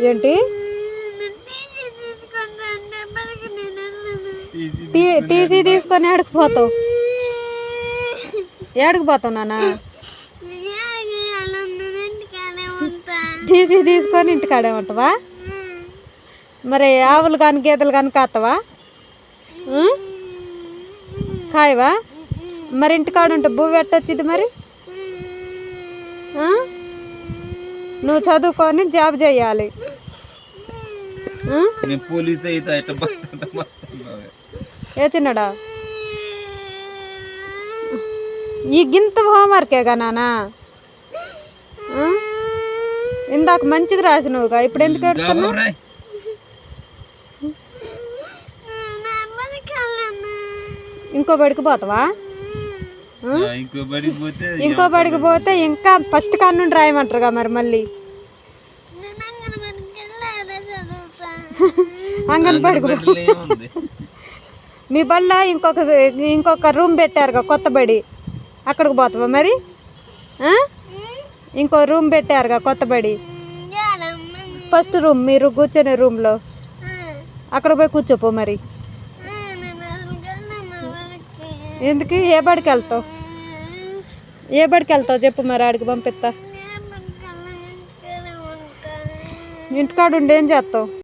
ఏంటి టీసీ తీసుకొని ఏడకపోతావు? ఏడకపోతావు నాన్న? టీసీ తీసుకొని ఇంటికాడే ఉంటావా? మరి ఆవులు కానీ గేదెలు కానీ కాస్తావా? కాయవా? మరి ఇంటికాడ ఉంటే భూమి పెట్టొచ్చింది మరి. నువ్వు చదువుకొని జాబ్ చేయాలి. ఏ చిన్నడా ఈ గింత హోంవర్కేగా నాన్న? ఇందాక మంచిగా రాసినవుగా, ఇప్పుడు ఎందుకు ఎడుతున్నావు? ఇంకో బడికి పోతావా? ఇంకో బడికి పోతే ఇంకా ఫస్ట్ కాడ నుండి రాయమంటారుగా మరి. మళ్ళీ అంగన్వాడికి మీ బళ్ళ ఇంకొక రూమ్ పెట్టారుగా కొత్త బడి, అక్కడికి పోతావా మరి? ఇంకో రూమ్ పెట్టారుగా కొత్త బడి, ఫస్ట్ రూమ్ మీరు కూర్చొనే రూమ్లో, అక్కడ పోయి కూర్చోపో మరి. ఎందుకు? ఏ బడికి వెళ్తావు? ఏ బడికి వెళ్తావు చెప్పు మరి, ఆడికి పంపిస్తా. ఇంటికాడ ఉండి ఏం చేస్తావు?